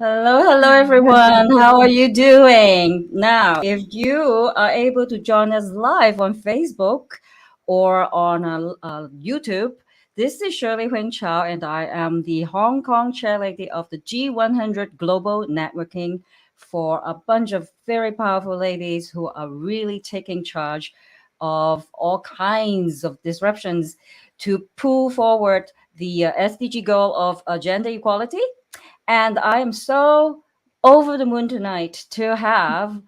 Hello, everyone. How are you doing? Now, if you are able to join us live on Facebook or on YouTube, this is Shirley Whing Chow, and I am the Hong Kong chairlady of the G100 Global Networking for a bunch of very powerful ladies who are really taking charge of all kinds of disruptions to pull forward the SDG goal of gender equality. And I am so over the moon tonight to have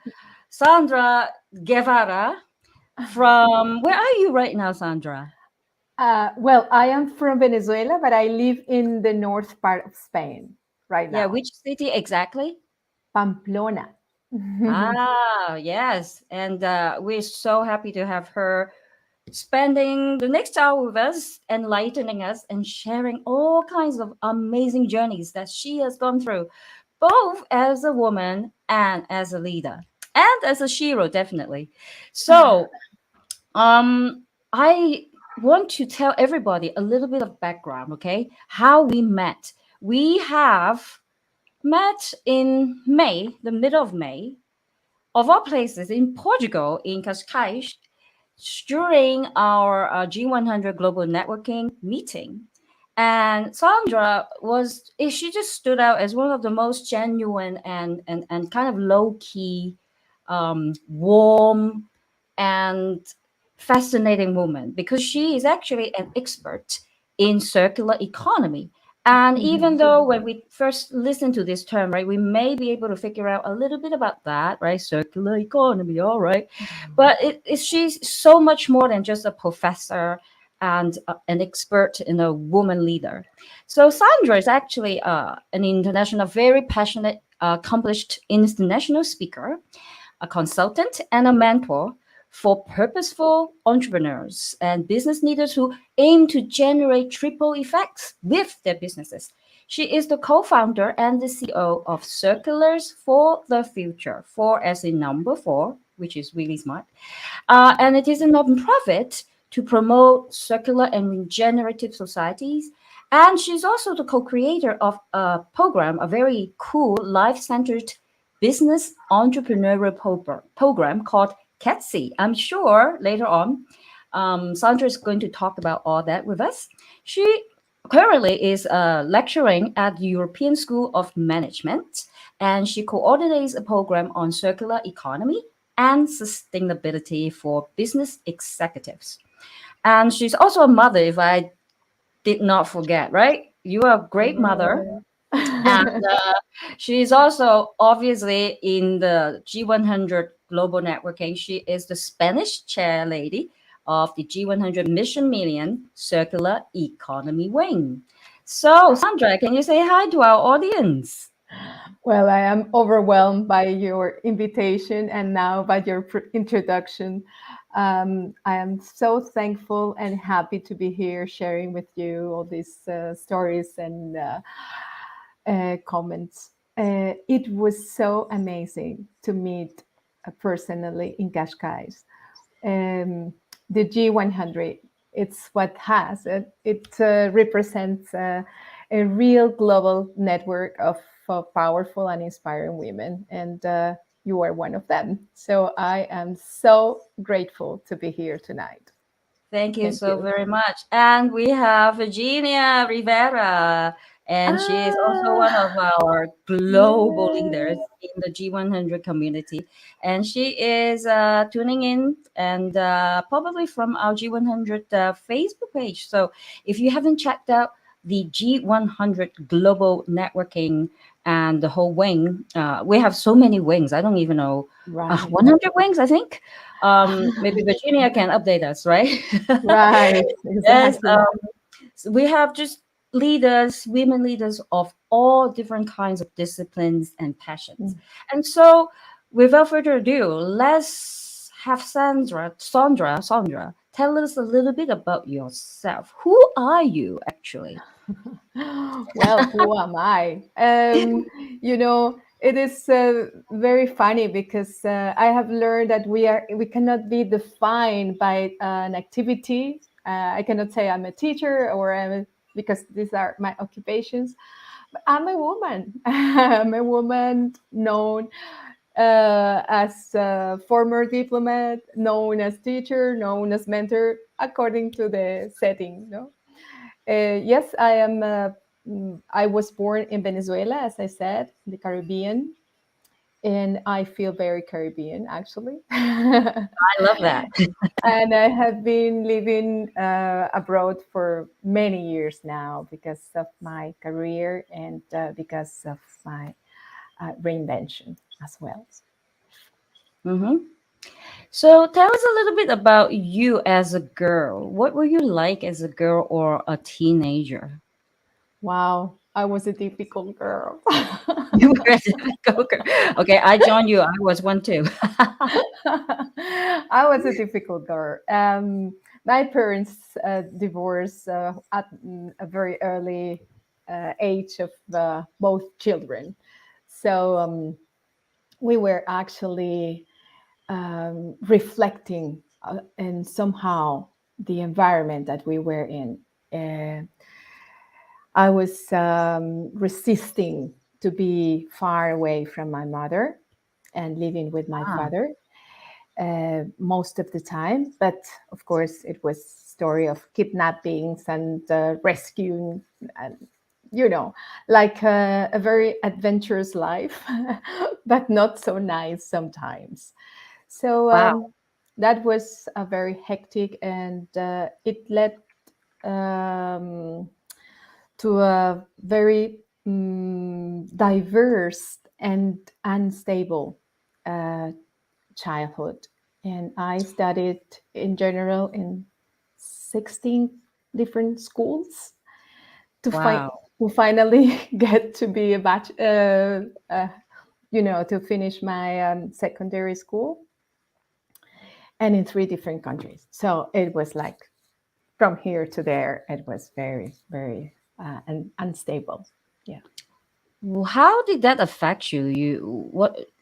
Sandra Guevara from, where are you right now, Sandra? Well, I am from Venezuela, but I live in the north part of Spain right Yeah, now. which city exactly? Pamplona. Yes. And we're so happy to have her spending the next hour with us, enlightening us and sharing all kinds of amazing journeys that she has gone through, both as a woman and as a leader, and as a shero, definitely. So, I want to tell everybody a little bit of background, okay? How we met. We have met in May, the middle of May, of all places, in Portugal, in Cascais, during our G100 Global Networking meeting. And Sandra she just stood out as one of the most genuine and kind of low key, warm, and fascinating woman because she is actually an expert in circular economy. And even though when we first listen to this term, right, we may be able to figure out a little bit about that, right? Circular economy, all right. But she's so much more than just a professor and an expert in a woman leader. So Sandra is actually an international, very passionate, accomplished international speaker, a consultant, and a mentor for purposeful entrepreneurs and business leaders who aim to generate triple effects with their businesses. She is the co-founder and the CEO of Circulars for the Future, four as in number four, which is really smart. And it is a nonprofit to promote circular and regenerative societies. And she's also the co-creator of a program, a very cool life-centered business entrepreneurial program called CATSI. I'm sure later on, Sandra is going to talk about all that with us. She currently is lecturing at the European School of Management, and she coordinates a program on circular economy and sustainability for business executives. And she's also a mother, if I did not forget, right? You are a great mother. And she's also obviously in the G100 Global Networking. She is the Spanish chair lady of the G100 Mission Million Circular Economy Wing. So, Sandra, can you say hi to our audience? Well, I am overwhelmed by your invitation and now by your introduction. I am so thankful and happy to be here sharing with you all these stories and comments. It was so amazing to meet personally in Cascais. The G100, it's what has it represents a real global network of powerful and inspiring women, and you are one of them. So I am so grateful to be here tonight. Thank you Thank so you. very much. And we have Virginia Rivera. And she is also one of Ah, our global leaders yes. in the G100 community. And she is tuning in and probably from our G100 Facebook page. So if you haven't checked out the G100 Global Networking and the whole wing, we have so many wings. I don't even know. Right. 100 wings, I think. Maybe Virginia can update us, right? Right. Yes. Exactly. So we have just leaders, women leaders of all different kinds of disciplines and passions. Mm. And so, without further ado, let's have Sandra, tell us a little bit about yourself. Who are you actually? Well, who am I? It is very funny because I have learned that we cannot be defined by an activity. I cannot say I'm a teacher because these are my occupations. But I'm a woman. I'm a woman known as a former diplomat, known as teacher, known as mentor, according to the setting. No. Yes, I am. I was born in Venezuela, as I said, in the Caribbean, and I feel very Caribbean actually. And I love that. I have been living abroad for many years now because of my career and because of my reinvention as well. Hmm. So, tell us a little bit about you as a girl. What were you like as a girl or a teenager? Wow, I was a typical girl. You were a difficult girl. Okay, I joined you. I was one too. I was a difficult girl. My parents divorced at a very early age of both children. So we were actually reflecting and somehow the environment that we were in. Uh, I was resisting to be far away from my mother and living with my Ah, father most of the time. But of course, it was story of kidnappings and rescuing, and like a very adventurous life, but not so nice sometimes. So wow. that was a very hectic, and it led um, to a very diverse and unstable uh, childhood. And I studied in general in 16 different schools to find Wow. to finally get to be a to finish my secondary school, and in three different countries. So it was like from here to there. It was very, very unstable. Yeah. How did that affect you?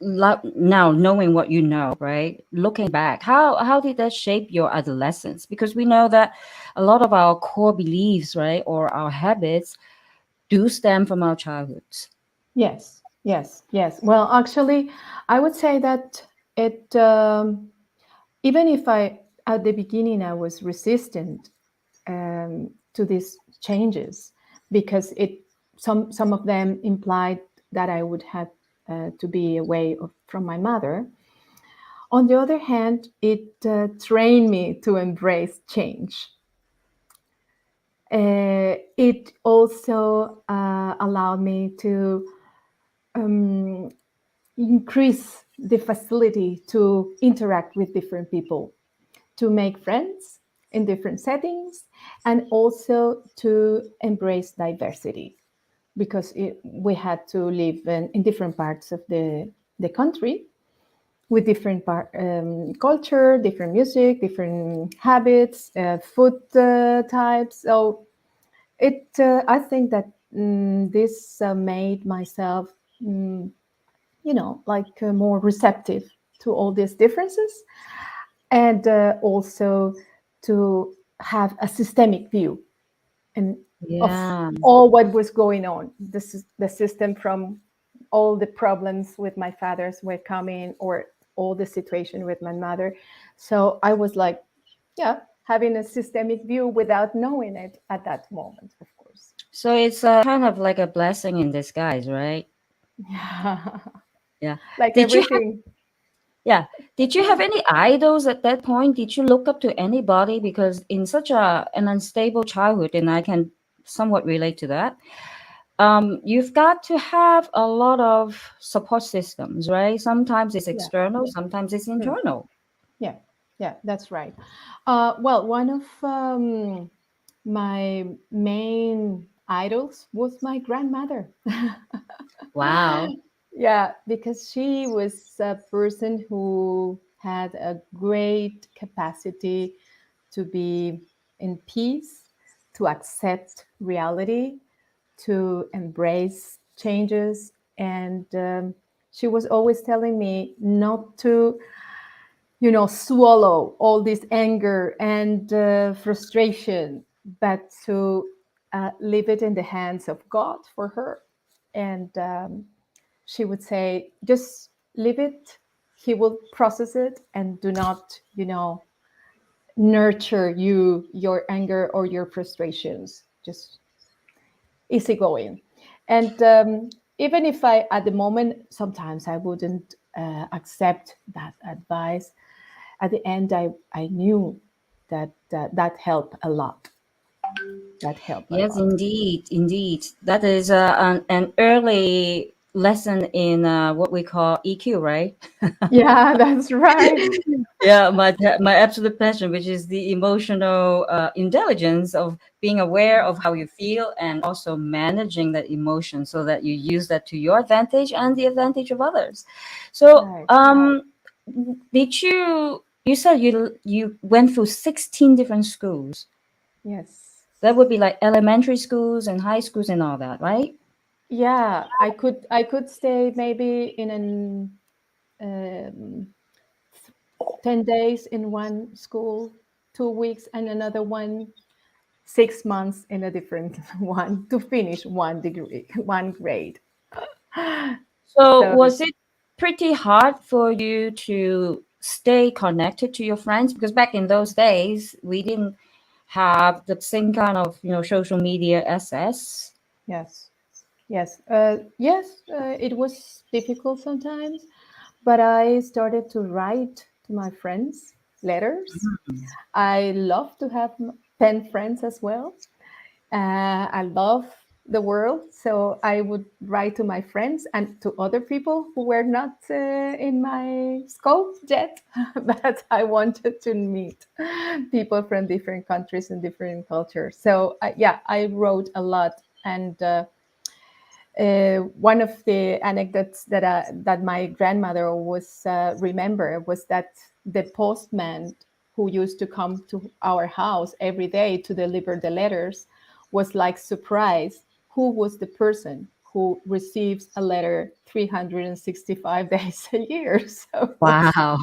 Now knowing what you know, right? Looking back, how did that shape your adolescence? Because we know that a lot of our core beliefs, right, or our habits do stem from our childhoods. Yes. Yes. Yes. Well, actually, I would say that it. Even if I at the beginning I was resistant to these changes because it some of them implied that I would have to be away from my mother. On the other hand, it trained me to embrace change. It also allowed me to um, increase the facility to interact with different people, to make friends in different settings, and also to embrace diversity because we had to live in different parts of the country with different culture, different music, different habits, food types. So I think that this made myself, mm, like more receptive to all these differences, and also to have a systemic view and of Yeah. all what was going on. This is the system from all the problems with my father's were coming, or all the situation with my mother. So I was like, yeah, having a systemic view without knowing it at that moment, of course. So it's kind of like a blessing in disguise, right? Yeah, Yeah. like Did you have everything. Yeah. Did you have any idols at that point? Did you look up to anybody? Because in such an unstable childhood, and I can somewhat relate to that. You've got to have a lot of support systems, right? Sometimes it's Yeah. external, sometimes it's Mm. internal. Yeah, yeah, that's right. Well, one of my main idols was my grandmother. Wow. Yeah, because she was a person who had a great capacity to be in peace, to accept reality, to embrace changes. And she was always telling me not to, swallow all this anger and frustration, but to leave it in the hands of God for her. And she would say, just leave it. He will process it, and do not, nurture your anger or your frustrations. Just easygoing. And even if I, at the moment, sometimes I wouldn't accept that advice, at the end, I knew that that helped a lot. That helped a Yes, lot. indeed, indeed. That is an early lesson in what we call EQ, right? Yeah, that's right. Yeah, my absolute passion, which is the emotional intelligence of being aware of how you feel and also managing that emotion so that you use that to your advantage and the advantage of others. So, Right. did you said you went through 16 different schools? Yes. That would be like elementary schools and high schools and all that, right? Yeah, I could stay maybe in an um, 10 days in one school, 2 weeks in another one, 6 months in a different one to finish one degree, one grade. So, So was it pretty hard for you to stay connected to your friends? Because back in those days, we didn't have the same kind of social media access. yes, yes, it was difficult sometimes, but I started to write to my friends letters. I love to have pen friends as well. I love the world, so I would write to my friends and to other people who were not in my scope yet, but I wanted to meet people from different countries and different cultures. So yeah, I wrote a lot, and one of the anecdotes that my grandmother was remember was that the postman who used to come to our house every day to deliver the letters was like surprised who was the person who receives a letter 365 days a year. So Wow.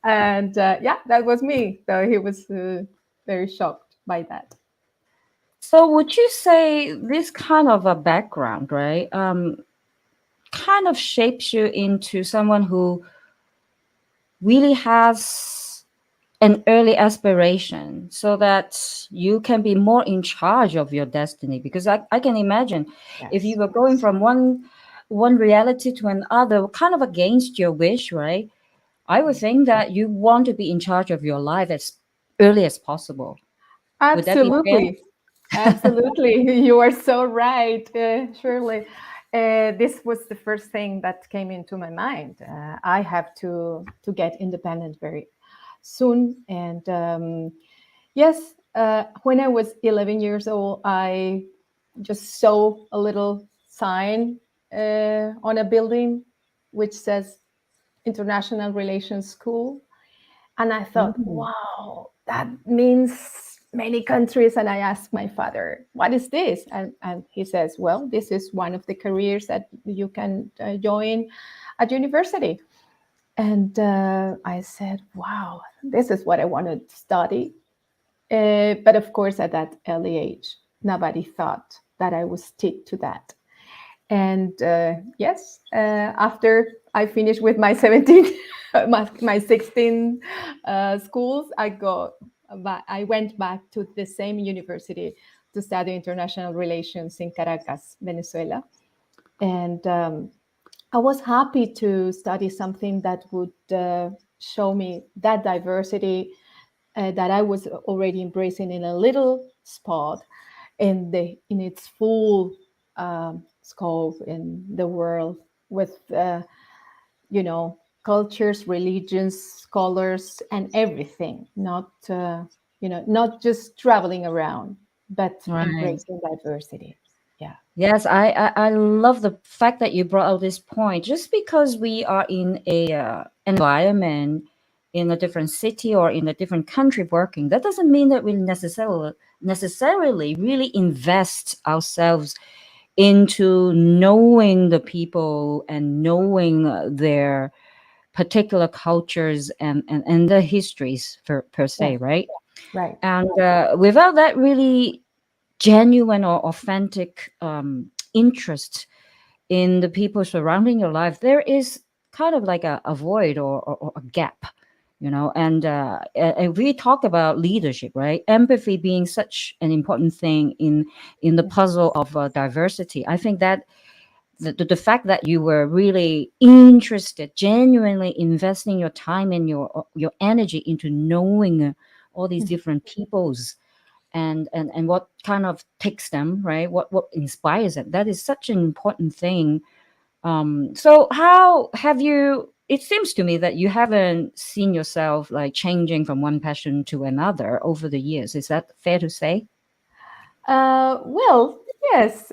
and yeah, that was me. So he was very shocked by that. So, would you say this kind of a background, right, kind of shapes you into someone who really has an early aspiration so that you can be more in charge of your destiny? Because I can imagine if you Yes, were going from one reality to another kind of against your wish, right? I would think that you want to be in charge of your life as early as possible. Would that be fair? absolutely. Absolutely. You are so right, Shirley. This was the first thing that came into my mind. I have to get independent very soon. And yes, when I was 11 years old, I just saw a little sign on a building which says International Relations School, and I thought, Mm. wow, that means many countries. And I asked my father, what is this? And he says, well, this is one of the careers that you can join at university. And I said, wow, this is what I wanted to study. But of course, at that early age, nobody thought that I would stick to that. And yes, after I finished with my 17, my 16 schools, I went back to the same university to study international relations in Caracas, Venezuela. And I was happy to study something that would show me that diversity that I was already embracing in a little spot in its full scope in the world with cultures, religions, colors, and everything. Not just traveling around, but Right. embracing diversity. Yeah. Yes, I love the fact that you brought out this point. Just because we are in a environment in a different city or in a different country working, that doesn't mean that we necessarily really invest ourselves into knowing the people and knowing their particular cultures and the histories per Yeah. se, right? Right. And without that really genuine or authentic interest in the people surrounding your life, there is kind of like a void or a gap, and and we talk about leadership, right? Empathy being such an important thing in the Yeah. puzzle of diversity. I think that the fact that you were really interested, genuinely investing your time and your energy into knowing all these different peoples and what kind of takes them, right? What inspires them, that is such an important thing. So how have you, it seems to me that you haven't seen yourself like changing from one passion to another over the years. Is that fair to say? Well, yes.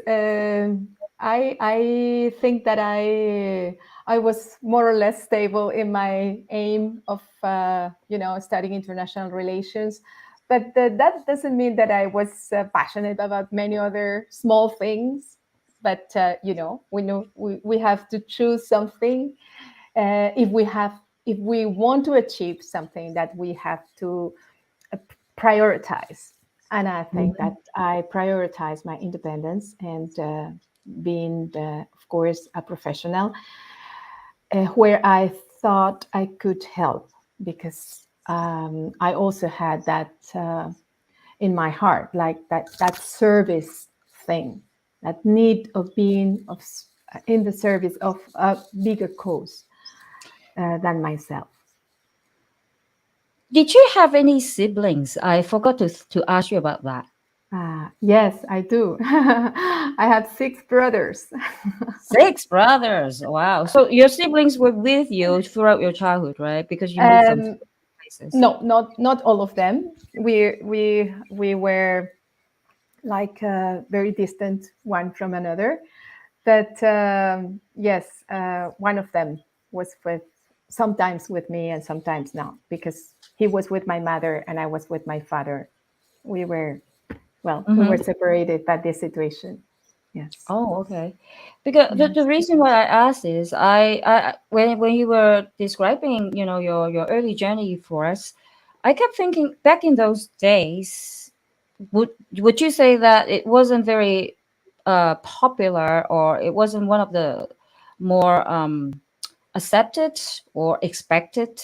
I think that I was more or less stable in my aim of studying international relations, but that doesn't mean that I was passionate about many other small things. But we have to choose something if we want to achieve something that we have to uh, prioritize. And I think that I prioritize my independence and being, of course, a professional where I thought I could help because I also had that in my heart, like that service thing, that need of being in the service of a bigger cause than myself. Did you have any siblings? I forgot to ask you about that. Yes, I do. I have six brothers. Six brothers. Wow. So your siblings were with you throughout your childhood, right? Because you moved from um, places. no, not all of them. We were like very distant one from another. But yes, one of them was with sometimes with me and sometimes not because he was with my mother and I was with my father. We were we were Mm-hmm. separated by this situation. Yes. Oh, okay. Because the Yes. reason why I asked is I when you were describing, your early journey for us, I kept thinking back in those days, would you say that it wasn't very popular, or it wasn't one of the more accepted or expected,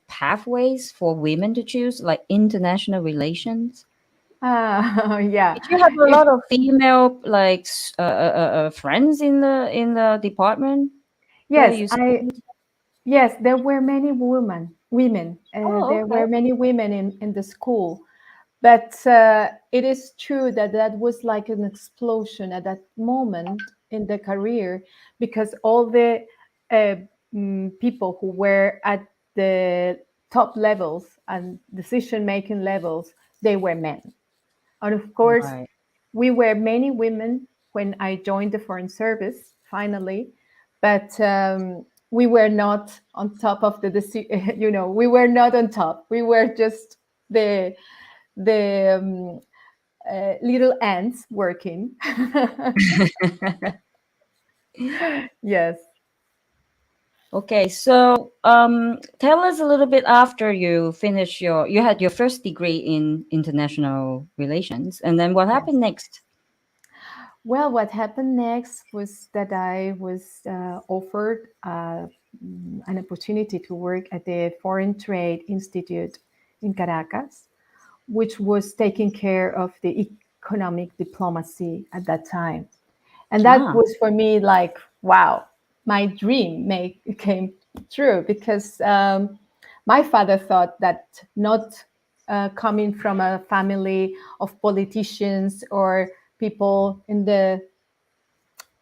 pathways for women to choose, like international relations? Yeah. Did you have a It lot of female like friends in the department where yes, you I studied? yes, there were many women. Oh, There okay. were many women in the school. But it is true that that was like an explosion at that moment in the career because all the uh, people who were at the top levels and decision making levels, they were men. And of course, Right. we were many women when I joined the Foreign Service finally, but we were not on top of we were not on top. We were just the little ants working. Yes. Okay, so tell us a little bit after you had your first degree in international relations, and then what Yes. happened next? Well, what happened next was that I was offered an opportunity to work at the Foreign Trade Institute in Caracas, which was taking care of the economic diplomacy at that time. And that Ah, was for me like, wow, my dream came true, because my father thought that not coming from a family of politicians or people in the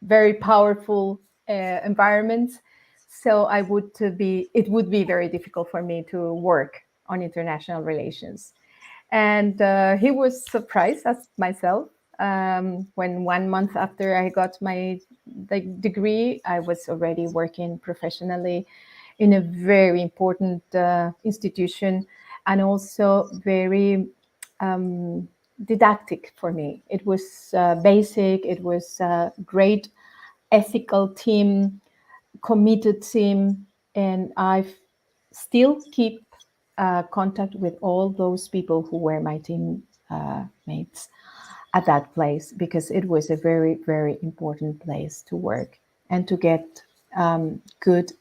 very powerful environments, so it would be very difficult for me to work on international relations. And he was surprised as myself, when 1 month after I got my degree, I was already working professionally in a very important institution, and also very didactic for me. It was basic, it was a great ethical team, committed team, and I still keep contact with all those people who were my team mates at that place, because it was a very, very important place to work and to get good,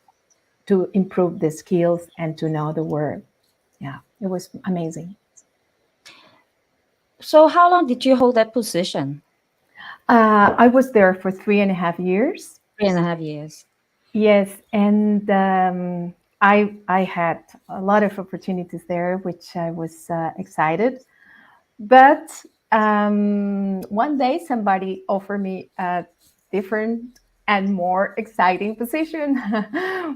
to improve the skills and to know the word. Yeah, it was amazing. so how long did you hold that position? I was there for 3.5 years. 3.5 years. Yes, and I had a lot of opportunities there, which I was excited. But one day somebody offered me a different and more exciting position,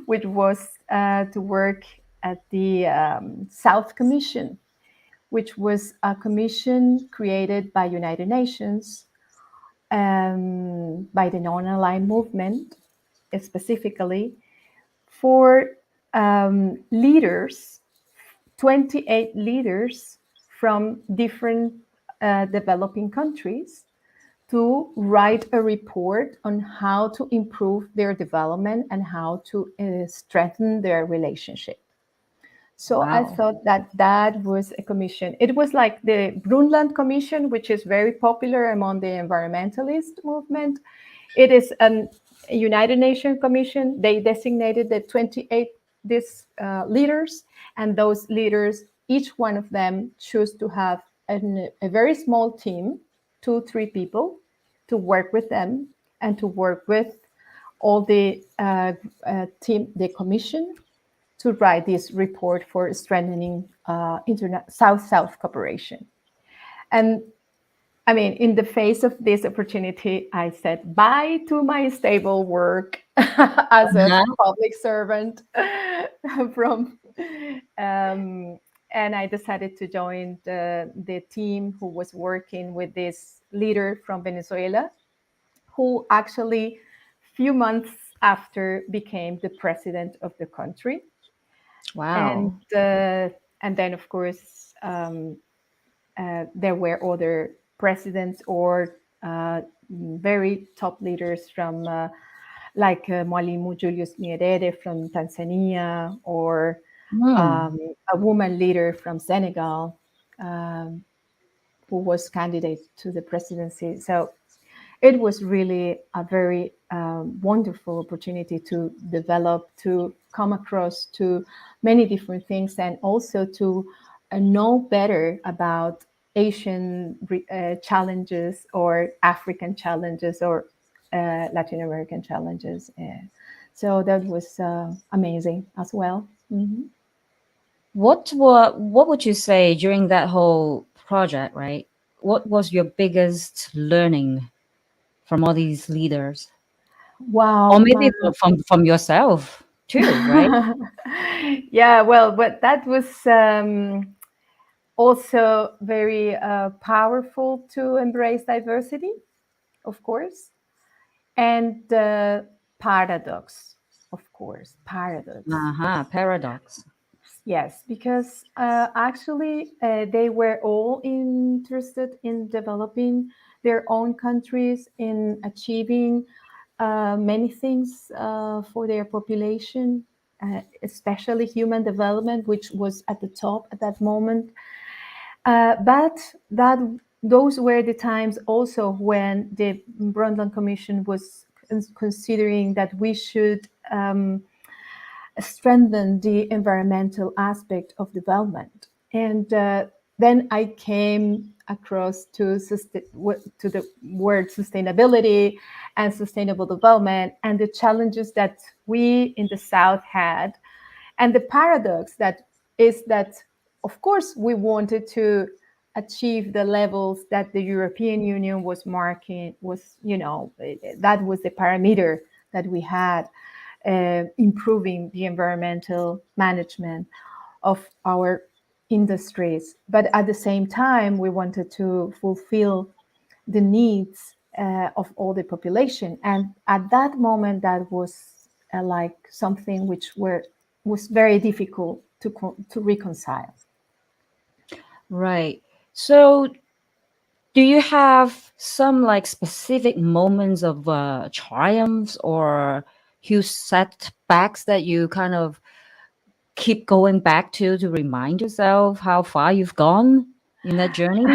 which was to work at the South Commission, which was a commission created by United Nations, by the non-aligned movement, specifically for leaders, 28 leaders from different developing countries, to write a report on how to improve their development and how to strengthen their relationship. So I Wow. thought that that was a commission. It was like the Brundtland Commission, which is very popular among the environmentalist movement. It is a United Nations Commission. They designated the 28 these leaders, and those leaders, each one of them, choose to have a very small team, 2, 3 people, to work with them and to work with all the team, the commission, to write this report for strengthening South-South cooperation. And I mean, in the face of this opportunity, I said bye to my stable work as a Uh-huh. public servant from, and I decided to join the team who was working with this leader from Venezuela, who actually, few months after, became the president of the country. And Wow. and then, of course, there were other presidents or very top leaders from, like Mwalimu Julius Nyerere from Tanzania, or Hmm. a woman leader from Senegal, um, who was candidate to the presidency. So it was really a very wonderful opportunity to develop, to come across to many different things, and also to know better about Asian challenges, or African challenges, or Latin American challenges. So that was amazing as well. Mhm. What would you say during that whole project, right? What was your biggest learning from all these leaders? Or Wow. maybe from yourself too, right? Yeah, well, but that was also very powerful, to embrace diversity, of course, and paradox, of course, paradox. Uh-huh. Paradox. Yes, because actually they were all interested in developing their own countries, in achieving many things for their population, especially human development, which was at the top at that moment. But that those were the times also when the Brundtland Commission was considering that we should strengthen the environmental aspect of development. And then I came across to the word sustainability and sustainable development and the challenges that we in the South had. And the paradox that is that, of course, we wanted to achieve the levels that the European Union was marking, was, that was the parameter that we had, improving the environmental management of our industries. But at the same time, we wanted to fulfill the needs of all the population. And at that moment, that was like something was very difficult to reconcile. Right. So, do you have some like specific moments of triumphs or huge setbacks that you kind of keep going back to remind yourself how far you've gone in that journey?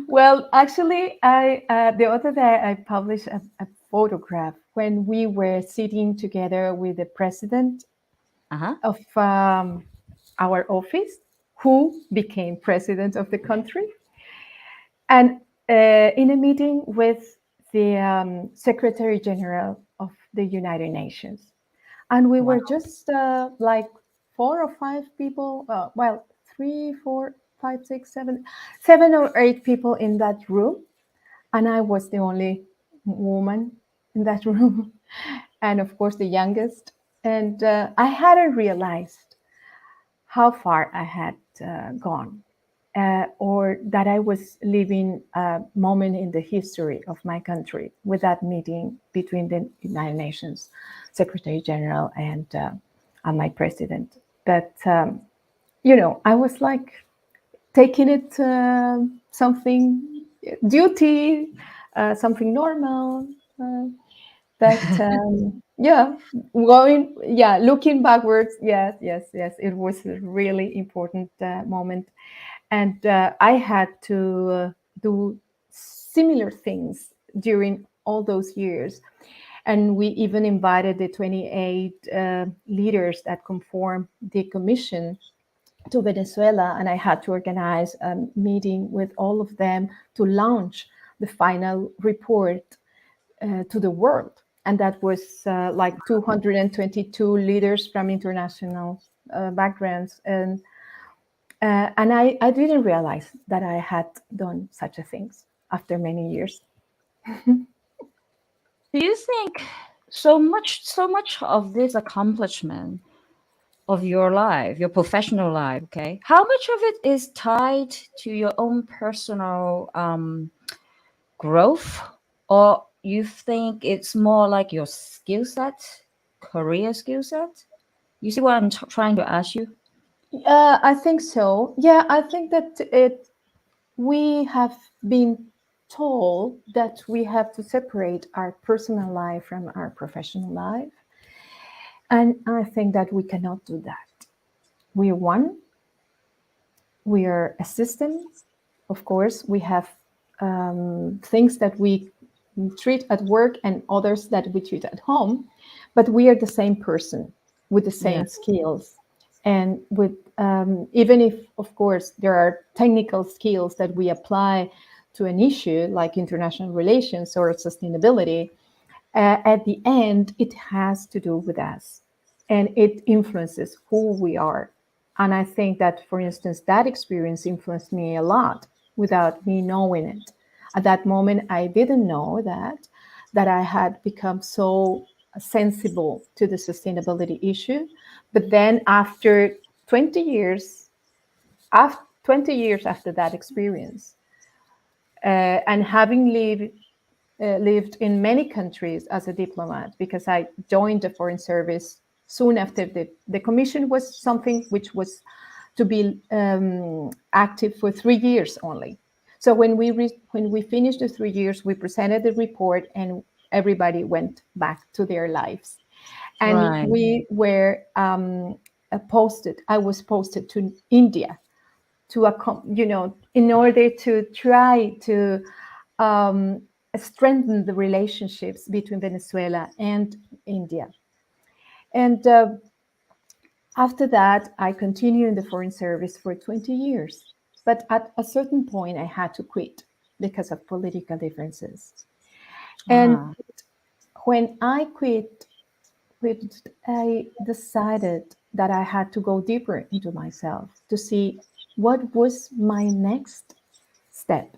Well, actually, I the other day I published a photograph when we were sitting together with the president Uh huh. of our office, who became president of the country, and in a meeting with the Secretary General of the United Nations. And we were Wow. just like 4 or 5 people, well, three, four, five, six, seven, 7 or 8 people in that room. And I was the only woman in that room. And of course, the youngest. And I hadn't realized how far I had gone, or that I was living a moment in the history of my country with that meeting between the United Nations Secretary General and my president. But, I was like taking it something duty, something normal. But yeah, looking backwards, yes, yes, yes, it was a really important moment. And I had to do similar things during all those years. And we even invited the 28 leaders that conform the commission to Venezuela, and I had to organize a meeting with all of them to launch the final report to the world. And that was like 222 leaders from international backgrounds. And I didn't realize that I had done such a things after many years. Do you think so much of this accomplishment of your life, your professional life, okay? How much of it is tied to your own personal growth, or you think it's more like your skill set, career skill set? You see what I'm trying to ask you? I think so. Yeah, I think that we have been told that we have to separate our personal life from our professional life. And I think that we cannot do that. We are one, we are a system. Of course, we have things that we treat at work and others that we treat at home, but we are the same person with the Yeah. same skills. And with even if, of course, there are technical skills that we apply to an issue like international relations or sustainability, at the end, it has to do with us and it influences who we are. And I think that, for instance, that experience influenced me a lot without me knowing it. At that moment, I didn't know that I had become so sensible to the sustainability issue. But then after 20 years, 20 years after that experience, and having lived in many countries as a diplomat, because I joined the Foreign Service soon after the commission was something which was to be active for 3 years only. So when we finished the 3 years, we presented the report and everybody went back to their lives. And Right. we were posted. I was posted to India to in order to try to um, strengthen the relationships between Venezuela and India. And after that, I continued in the Foreign Service for 20 years. but at a certain point, I had to quit because of political differences. And Ah, when I quit, I decided that I had to go deeper into myself to see what was my next step.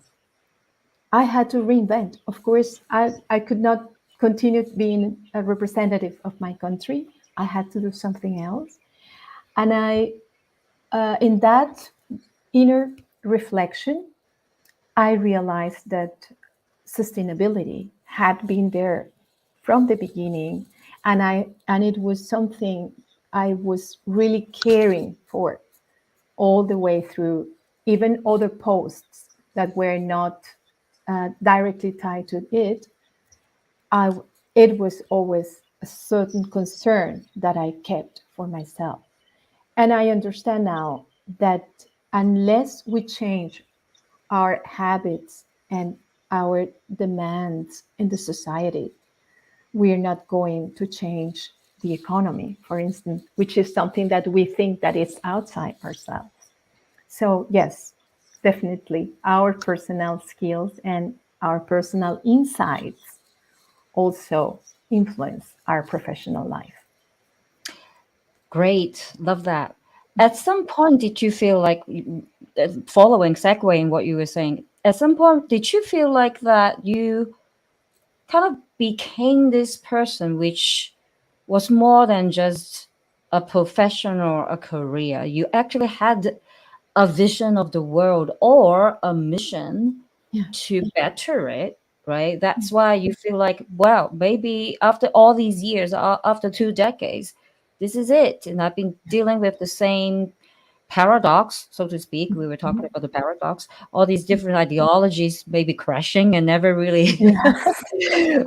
I had to reinvent. Of course, I could not continue being a representative of my country. I had to do something else. And in that inner reflection, I realized that sustainability had been there from the beginning, and it was something I was really caring for all the way through, even other posts that were not directly tied to it. I it was always a certain concern that I kept for myself. And I understand now that unless we change our habits and our demands in the society, we are not going to change the economy, for instance, which is something that we think that is outside ourselves. So yes, definitely our personal skills and our personal insights also influence our professional life. great. Love that. At some point, did you feel like, following, segueing what you were saying, at some point, did you feel like that you kind of became this person which was more than just a profession or a career? You actually had a vision of the world or a mission Yeah. to better it, right? That's why you feel like, well, maybe after all these years, after 2 decades, this is it. And I've been dealing with the same paradox, so to speak. We were talking about the paradox, all these different ideologies maybe crashing and never really Yes.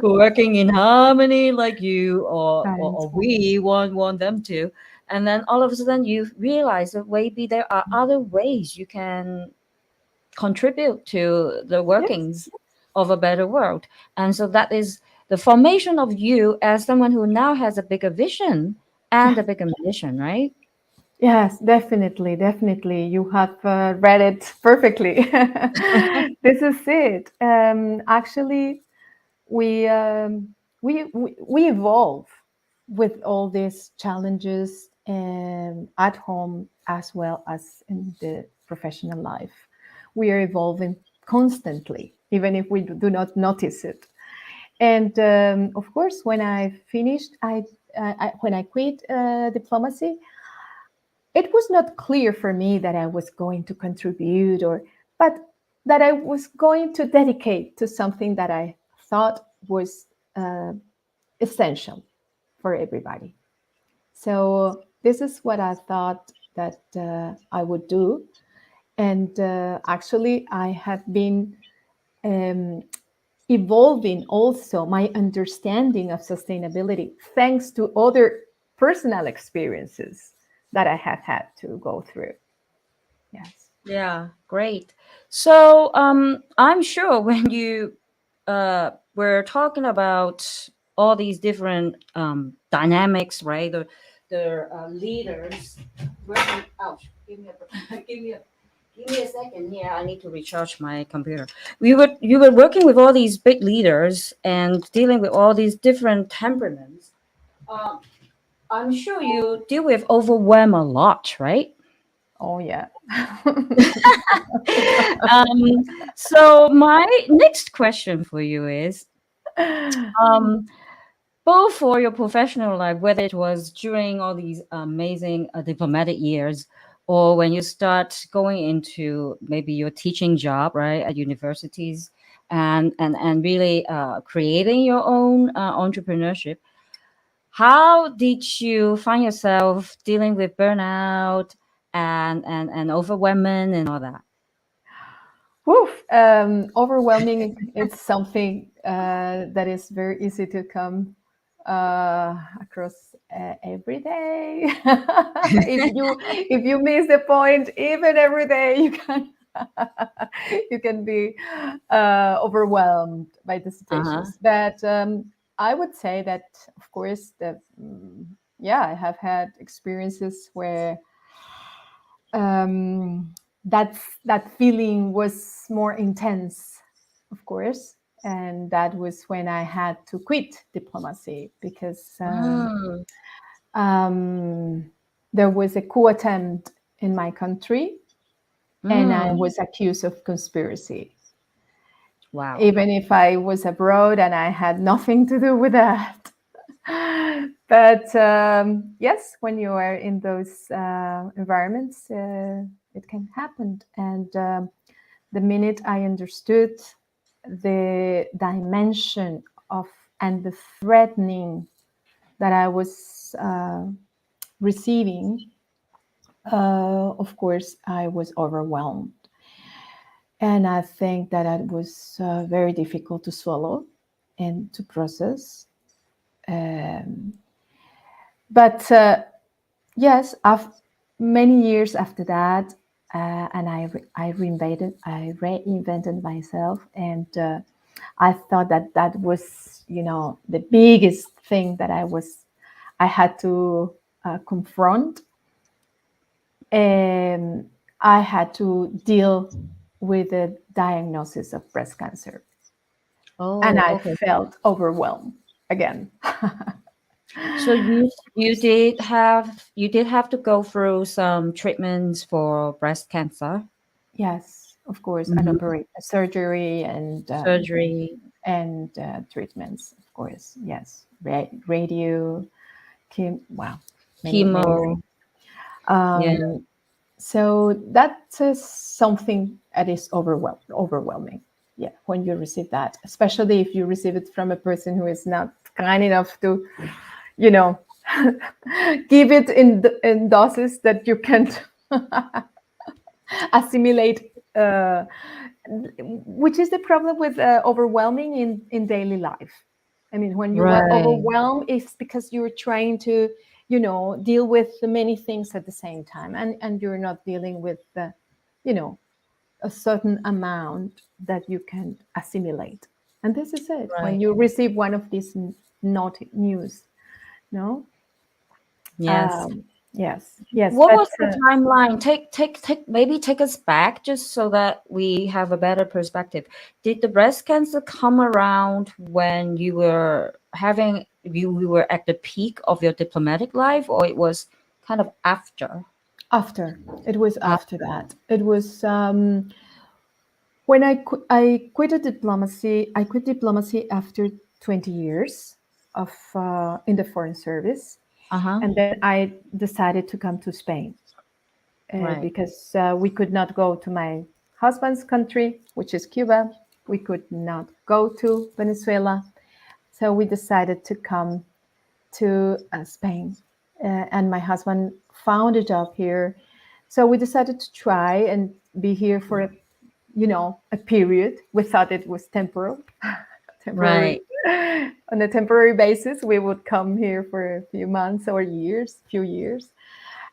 working in harmony like you or Right. we want them to. And then all of a sudden you realize that maybe there are other ways you can contribute to the Yes. workings of a better world. And so that is the formation of you as someone who now has a bigger vision and a bigger mission, right? Yes, definitely, definitely. You have read it perfectly. This is it. Actually, we, we evolve with all these challenges at home as well as in the professional life. We are evolving constantly, even if we do not notice it. And of course, when I finished, when I quit diplomacy, it was not clear for me that I was going to contribute or, but that I was going to dedicate to something that I thought was uh, essential for everybody. So this is what I thought that I would do. And actually, I have been um, evolving also my understanding of sustainability thanks to other personal experiences that I have had to go through. Yes. Yeah, great. So I'm sure when you were talking about all these different dynamics, right? The leaders working. Ouch! Give me a give me a second here. I need to recharge my computer. You were working with all these big leaders and dealing with all these different temperaments. Um, I'm sure you deal with overwhelm a lot, right? Oh, yeah. So my next question for you is, um, both for your professional life, whether it was during all these amazing diplomatic years, or when you start going into maybe your teaching job, right, at universities, and really creating your own entrepreneurship. How did you find yourself dealing with burnout and overwhelming and all that? Woof. Overwhelming. It's something that is very easy to come across every day. If you miss the point, even every day, you can you can be overwhelmed by the Uh huh. situations. But I would say that, of course, yeah, I have had experiences where. Um, that feeling was more intense, of course. And that was when I had to quit diplomacy because Mm. um, there was a coup attempt in my country, and I Mm. was accused of conspiracy, Wow. even if I was abroad and I had nothing to do with that. But yes, when you are in those environments, it can happen. And the minute I understood the dimension of and the threatening that I was receiving, of course, I was overwhelmed. And I think that it was very difficult to swallow and to process. Um, but yes, many years after that, and I reinvented myself, and I thought that that was, the biggest thing that I had to confront. I had to deal with the diagnosis of breast cancer, and Oh, I okay. felt overwhelmed again. So you did have to go through some treatments for breast cancer, Yes, of course, an hmm operate a surgery surgery, and treatments, of course. Yes, radio, wow, many chemo. things. Yeah, Um, so that's something that is overwhelming. Yeah, when you receive that, especially if you receive it from a person who is not kind enough to, you know, give it in doses that you can't assimilate, which is the problem with overwhelming in daily life. I mean, when you are right, overwhelmed, it's because you're trying to, deal with the many things at the same time, and you're not dealing with the, you know, a certain amount that you can assimilate. And this is it. When right. you receive one of these not news, no, Yes. um, yes, yes, What but was the timeline? Maybe take us back just so that we have a better perspective. Did the breast cancer come around when you were at the peak of your diplomatic life, or it was kind of after? after it was after After. that, it was when I quitted diplomacy. I quit diplomacy after 20 years of in the foreign service, Uh-huh. and then I decided to come to Spain Right. because we could not go to my husband's country, which is Cuba. We could not go to Venezuela, so we decided to come to Spain. And my husband found a job here, so we decided to try and be here for a period. We thought it was temporary. Right. On a temporary basis, we would come here for a few months or few years.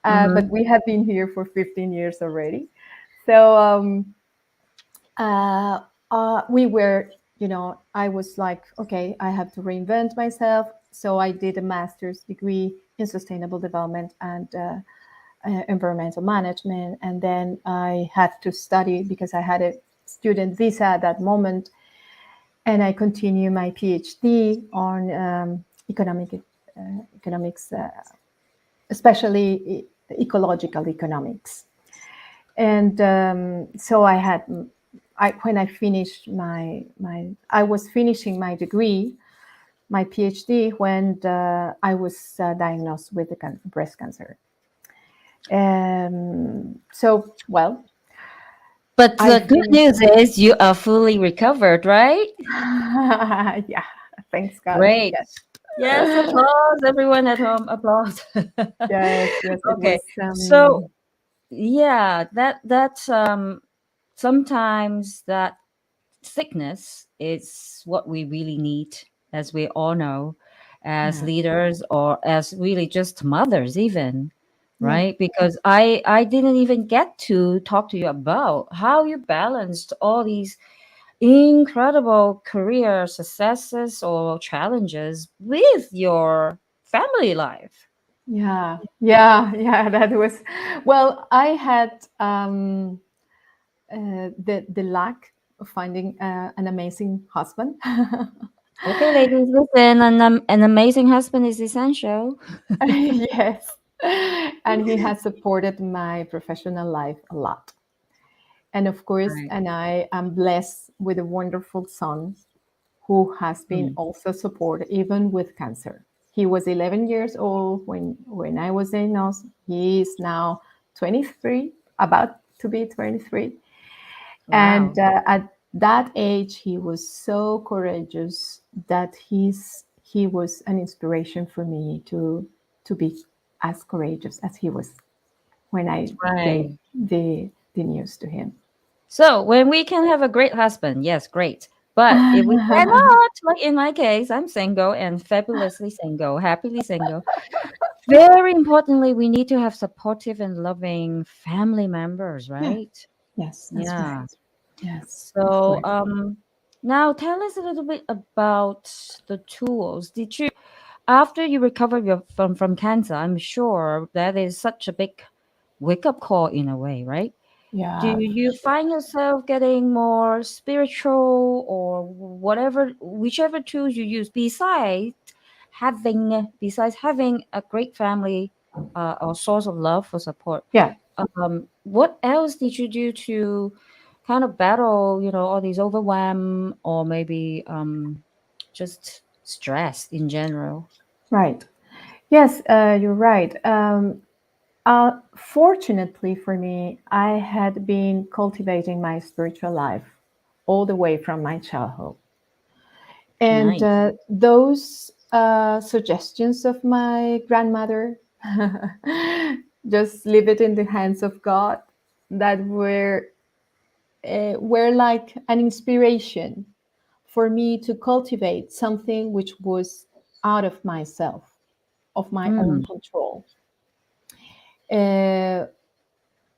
But Mm-hmm. we have been here for 15 years already. So uh, we were, I was like, okay, I have to reinvent myself. So I did a master's degree in sustainable development and environmental management. And then I had to study because I had a student visa at that moment. And I continue my PhD on economics, especially ecological economics. And so when I finished I was finishing my degree, my PhD, when I was diagnosed with the breast cancer. So, well, But I the good think, news is you are fully recovered, right? yeah, thanks God. Great. Yes. Yes, applause. Everyone at home, applause. Yes, yes, it Okay. was. So yeah, that's sometimes that sickness is what we really need, as we all know, as Yeah, leaders or as really just mothers even, yeah, right? Because I didn't even get to talk to you about how you balanced all these incredible career successes or challenges with your family life. yeah, yeah, yeah. That was, well, I had. the lack of finding an amazing husband. Okay, ladies, listen. An amazing husband is essential. Yes. And he has supported my professional life a lot. And of course, Right. and I am blessed with a wonderful son who has been Mm. also supported even with cancer. He was 11 years old when I was diagnosed. He is now 23, about to be 23. And Wow. at that age, he was so courageous that he was an inspiration for me to be as courageous as he was when I gave Right. the news to him. So when we can have a great husband, yes, great. But if we cannot, like in my case, I'm single and fabulously single, happily single. Very importantly, we need to have supportive and loving family members, Yeah. right? Yes, that's Yeah. right. Yes, of So, course. now tell us a little bit about the tools. Did you, after you recovered from cancer, I'm sure that is such a big wake up call in a way, right? Do Yeah, for you sure. find yourself getting more spiritual or whatever, whichever tools you use besides having a great family or source of love for support? Yeah, What else did you do to kind of battle, all these overwhelm or maybe just stress in general? right. Yes, you're right. Fortunately for me, I had been cultivating my spiritual life all the way from my childhood. And Nice. those suggestions of my grandmother, just leave it in the hands of God, that were like an inspiration for me to cultivate something which was out of myself, of my own Mm, control. Uh,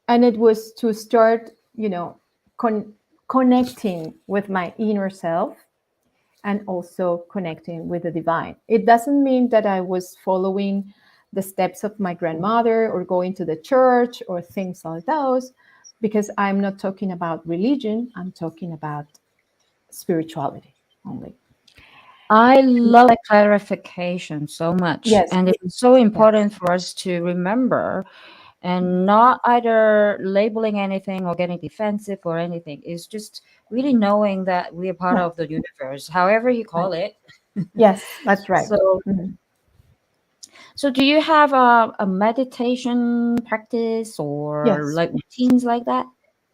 and it was to start, con- connecting with my inner self and also connecting with the divine. It doesn't mean that I was following the steps of my grandmother or going to the church or things like those, because I'm not talking about religion, I'm talking about spirituality only. I love that clarification so much. Yes, And it is so yes, important for us to remember and not either labeling anything or getting defensive or anything. It's just really knowing that we are part yeah, of the universe, however you right. call it. Yes, that's right. So, Mhm. so do you have a meditation practice or Yes. like routines like that?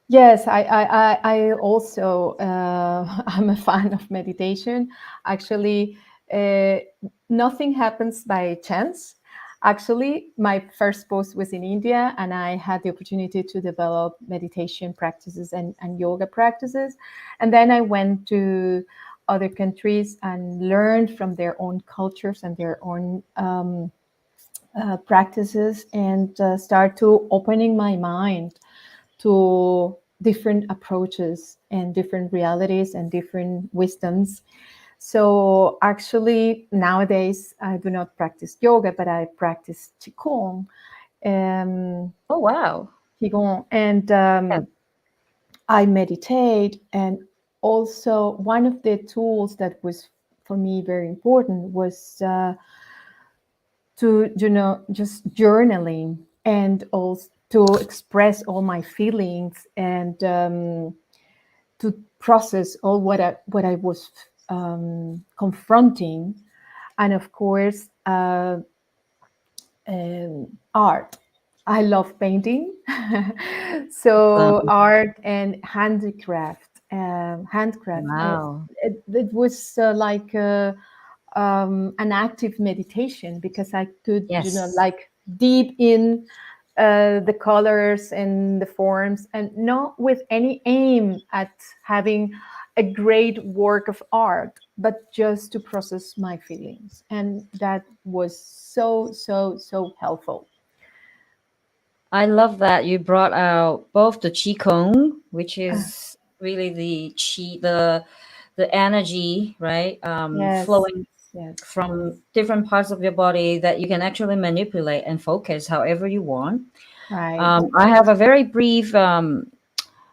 Yes, I also I'm a fan of meditation. Actually, uh, nothing happens by chance. Actually, my first post was in India, and I had the opportunity to develop meditation practices and yoga practices. And then I went to other countries and learned from their own cultures and their own practices, and start to opening my mind to different approaches and different realities and different wisdoms. So actually, nowadays I do not practice yoga, but I practice um, Oh, wow. qigong, and Yeah. I meditate. And also, one of the tools that was for me very important was to just journaling, and also to express all my feelings, and to process all what I was confronting. And of course, art. I love painting, so Awesome. art and handcraft. Wow. It was like an active meditation, because I could, Yes. like deep in the colors and the forms, and not with any aim at having a great work of art, but just to process my feelings. And that was so, so, so helpful. I love that you brought out both the qigong, which Ah, is really the energy, right? yes, Flowing yes, from different parts of your body that you can actually manipulate and focus however you want. right. I have a very brief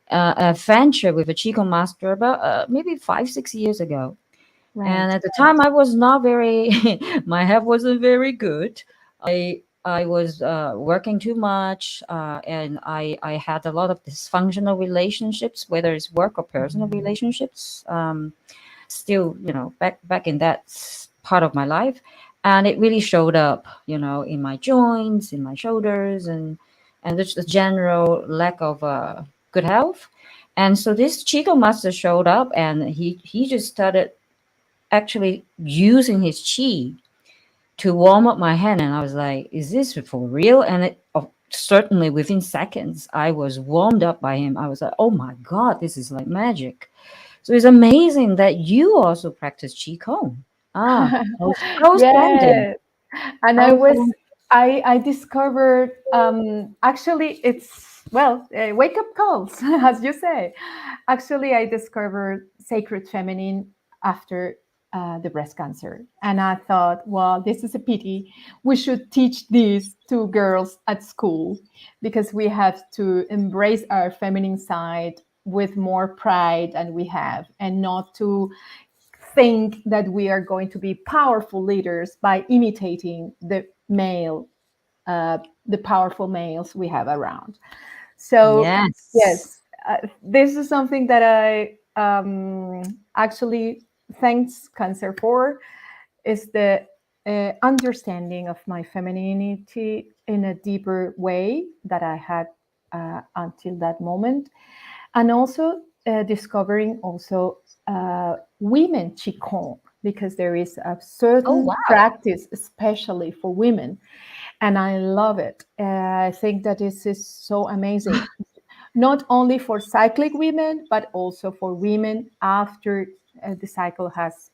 adventure with a Qigong master about maybe 5 6 years ago. And Right. at the time, I was not very, my health wasn't very good. I was working too much, and I had a lot of dysfunctional relationships, whether it's work or personal relationships. Still, back in that part of my life, and it really showed up, in my joints, in my shoulders, and just the general lack of good health. And so this Chico master showed up, and he just started actually using his chi to warm up my hand, and I was like, is this for real? And certainly within seconds I was warmed up by him. I was like, oh my god, this is like magic. So it's amazing that you also practice qigong. How splendid. Yes. And How splendid. I discovered, actually, it's, well, wake up calls, as you say. Actually, I discovered sacred feminine after the breast cancer. And I thought, well, this is a pity. We should teach this to girls at school, because we have to embrace our feminine side with more pride than we have, and not to think that we are going to be powerful leaders by imitating the powerful males we have around. So Yes. yes, this is something that I actually thanks cancer for, is the understanding of my femininity in a deeper way that I had until that moment, and also discovering also women qigong, because there is a Oh certain wow. practice especially for women, and I love it. I think that this is so amazing, not only for cyclic women, but also for women after the cycle has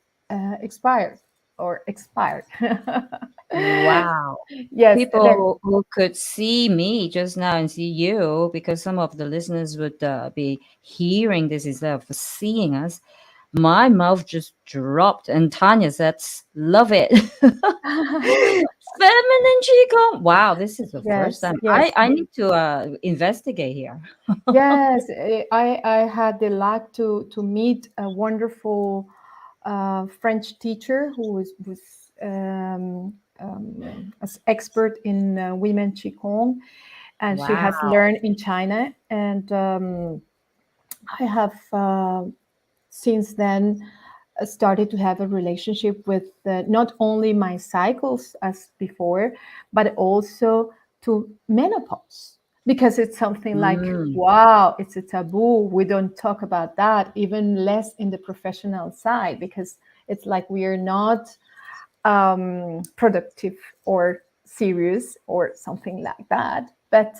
expired or expired. Wow. Yes, there. People who could see me just now and see you, because some of the listeners would be hearing this instead of seeing us. My mouth just dropped, and Tanya said, "Love it." Feminine Qigong. Wow, this is the first Yes, time. I yes. I need to investigate here. Yes, I had the luck to meet a wonderful French teacher who was as expert in women qigong, and she Wow. has learned in China. And I have since then started to have a relationship with not only my cycles as before, but also to menopause, because it's something like, Mm, wow, it's a taboo. We don't talk about that, even less in the professional side, because it's like we are not productive or serious or something like that. But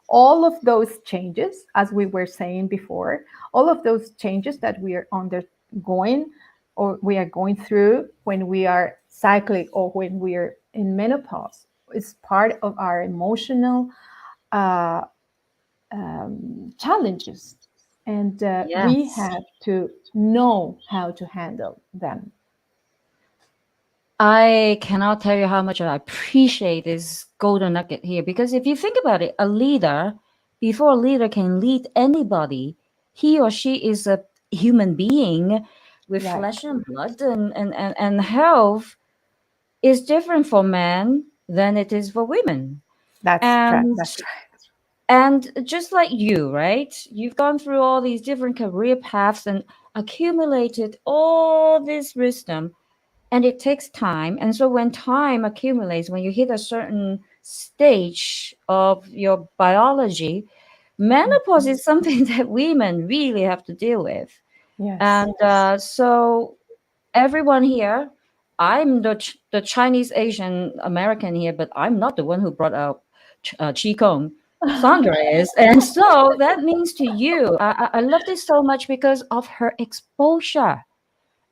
all of those changes, as we were saying before, all of those changes that we are undergoing or we are going through when we are cyclic or when we are in menopause is part of our emotional uh, challenges. And we yes. have to know how to handle them. I cannot tell you how much I appreciate this golden nugget here, because if you think about it, a leader, before a leader can lead anybody, he or she is a human being with Right. flesh and blood, and health is different for men than it is for women. And That's and just like you, right? You've gone through all these different career paths and accumulated all this wisdom, and it takes time. And so when time accumulates, when you hit a certain stage of your biology, right. menopause is something that women really have to deal with. Yes. And so everyone here, I'm the Chinese Asian American here, but I'm not the one who brought out qigong. Sandra is, and so that means to you, I love this so much because of her exposure,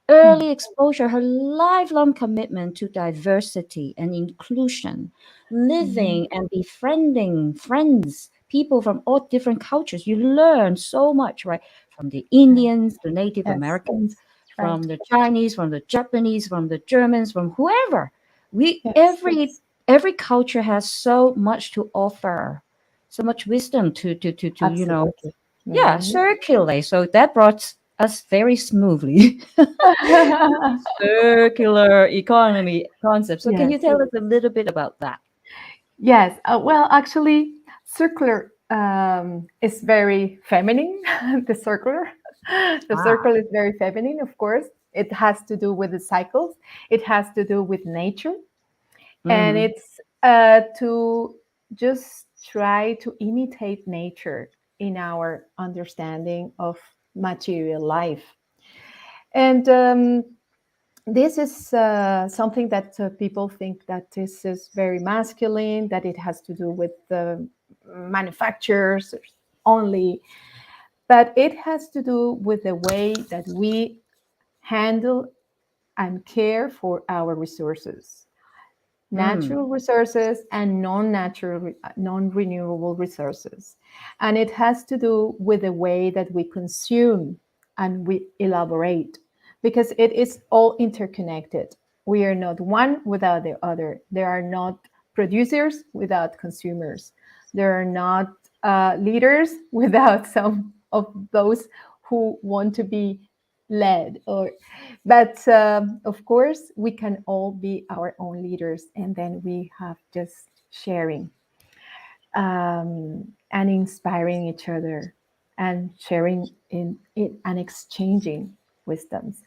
early exposure, her lifelong commitment to diversity and inclusion, Mhm. living and befriending friends, people from all different cultures. You learn so much, right? From the Right. Indians, the Native Yes. Americans, Right. from the Chinese, from the Japanese, from the Germans, from whoever. We Yes. every culture has so much to offer, so much wisdom to Absolutely. Yeah, Mhm. circulate. So that brought us very smoothly circular economy concept. So can you Yes. tell us a little bit about that? Yes. Well, actually, circular is very feminine. the circular, the Ah. circle is very feminine. Of course, it has to do with the cycles. It has to do with nature, and Mm. it's to just try to imitate nature in our understanding of material life. And this is something that people think that this is very masculine, that it has to do with the manufacturers only, but it has to do with the way that we handle and care for our resources, Mm. natural resources and non-natural, non-renewable resources. And it has to do with the way that we consume and we elaborate, because it is all interconnected. We are not one without the other. There are not producers without consumers. There are not leaders without some of those who want to be led. Or but of course we can all be our own leaders, and then we have just sharing and inspiring each other and sharing in it and exchanging wisdoms.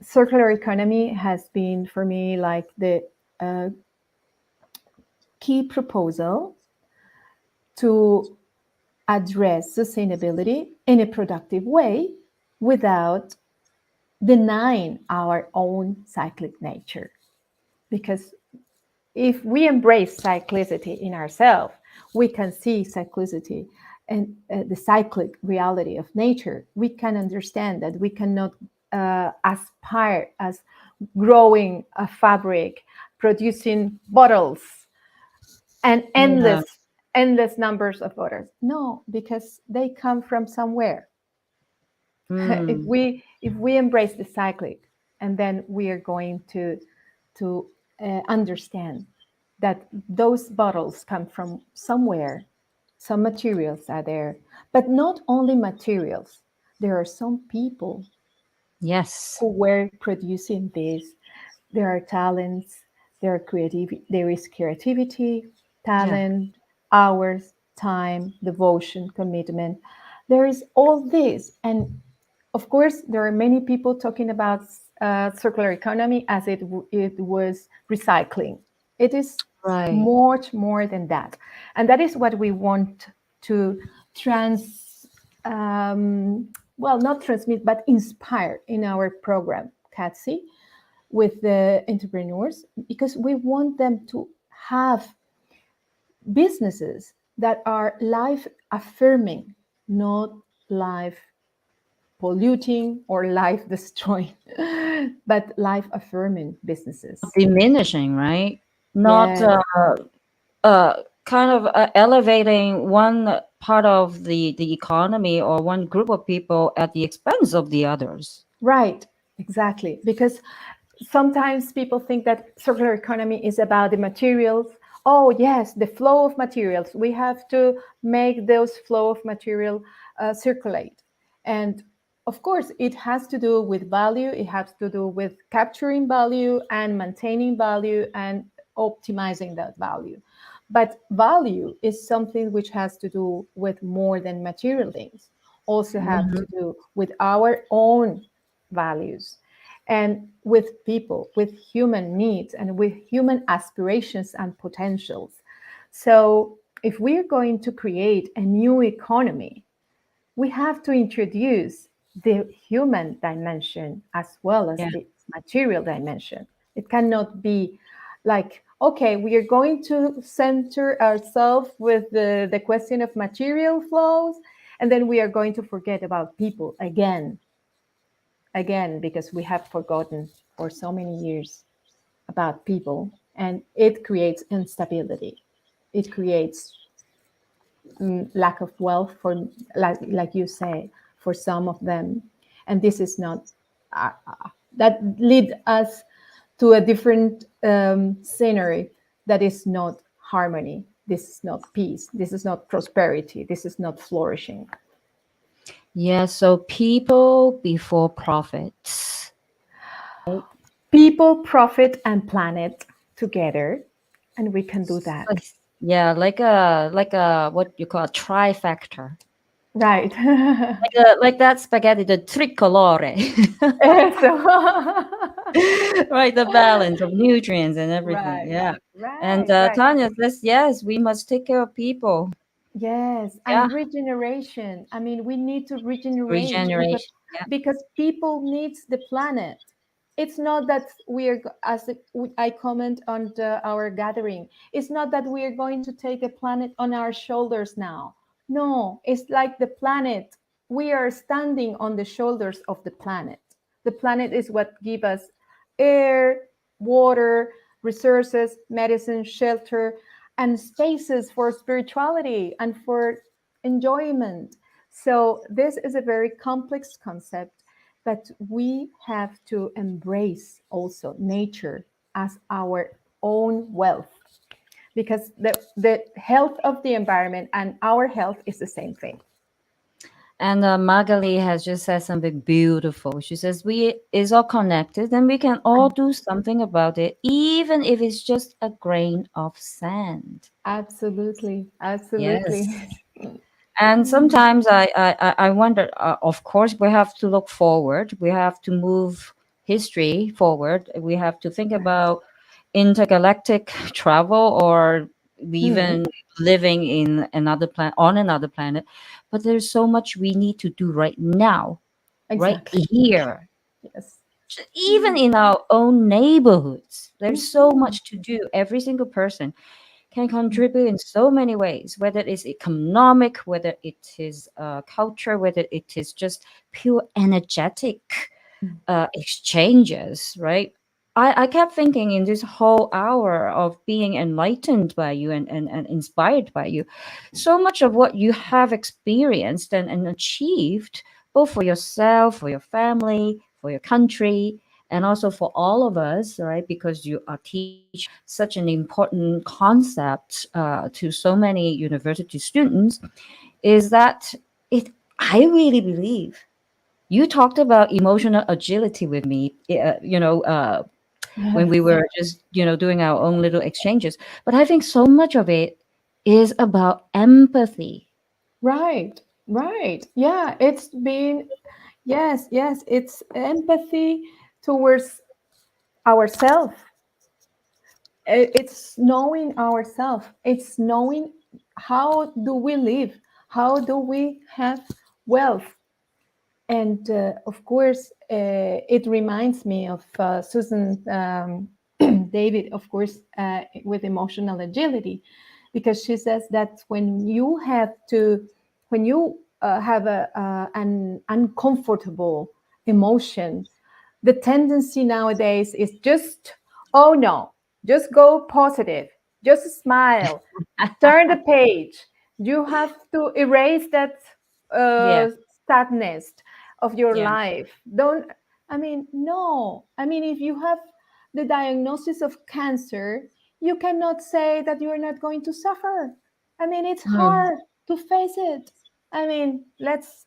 Circular economy has been for me like the uh, key proposal to address sustainability in a productive way without denying our own cyclic nature. Because if we embrace cyclicity in ourselves, we can see cyclicity and the cyclic reality of nature. We can understand that we cannot aspire as growing a fabric, producing bottles and Yeah. endless numbers of bottles. No, because they come from somewhere. Mm. If we embrace the cyclic, and then we are going to understand that those bottles come from somewhere. Some materials are there, but not only materials. There are some people Yes. who were producing this. There are talents, there is creativity, Yeah. talent, hours, time, devotion, commitment. There is all this. And of course, there are many people talking about circular economy as it was recycling. It is Right. much more than that. And that is what we want to trans, well, not transmit, but inspire in our program, CATSI, with the entrepreneurs, because we want them to have businesses that are life affirming, not life polluting or life destroying, but life affirming businesses. Diminishing, right? Not Yes, kind of elevating one part of the economy or one group of people at the expense of the others. right, exactly. Because sometimes people think that circular economy is about the materials. Oh, yes, the flow of materials. We have to make those flow of material circulate. And of course, it has to do with value. It has to do with capturing value and maintaining value and optimizing that value. But value is something which has to do with more than material things. Also have Mhm. to do with our own values and with people, with human needs, and with human aspirations and potentials. So, if we're going to create a new economy, we have to introduce the human dimension as well as Yeah. the material dimension. It cannot be like, okay, we are going to center ourselves with the question of material flows, and then we are going to forget about people again, because we have forgotten for so many years about people, and it creates instability. It creates lack of wealth for, like you say, for some of them, and this is not that lead us to a different scenery that is not harmony. This is not peace. This is not prosperity. This is not flourishing. Yeah, so people before profits. Right? People, profit, and planet together, and we can do that. Like, yeah, like a what you call a trifactor. Right. Like that spaghetti, the tricolore. So, Right, the balance of nutrients and everything. right, Yeah. And right. Tanya says, yes, we must take care of people. Yes, Yeah. and regeneration. I mean, we need to regenerate Regeneration. Yeah. because people needs the planet. It's not that I comment on our gathering. It's not that we are going to take the planet on our shoulders now. No, it's like the planet. We are standing on the shoulders of the planet. The planet is what give us air, water, resources, medicine, shelter, and spaces for spirituality and for enjoyment. So, this is a very complex concept, but we have to embrace also nature as our own wealth because the health of the environment and our health is the same thing. And Magali has just said something beautiful. She says, we is all connected and we can all do something about it, even if it's just a grain of sand. Absolutely, Yes. absolutely. And sometimes I wonder, of course, we have to look forward. We have to move history forward. We have to think about intergalactic travel or Hmm, even living in another planet on another planet. But there's so much we need to do right now, right exactly. here. Yes. Even in our own neighborhoods, there's so Mhm. much to do. Every single person can contribute in so many ways, whether it's economic, whether it is culture, whether it is just pure energetic exchanges, right? I kept thinking in this whole hour of being enlightened by you and inspired by you, so much of what you have experienced and achieved, both for yourself, for your family, for your country, and also for all of us, right? Because you are teaching such an important concept to so many university students, is that it, I really believe you talked about emotional agility with me, when we Yes. were just, doing our own little exchanges. But I think so much of it is about empathy. Right, right. Yeah, it's been, yes, yes, it's empathy towards ourselves. It's knowing ourselves. It's knowing how do we live? How do we have wealth? And of course, it reminds me of Susan David, of course, with emotional agility, because she says that when you have an uncomfortable emotion, the tendency nowadays is just, oh no, just go positive, just smile, turn the page. You have to erase that Yeah, sadness of your yeah. life. Don't, I mean, no. I mean, if you have the diagnosis of cancer, you cannot say that you are not going to suffer. I mean, it's Mm. hard to face it. I mean, let's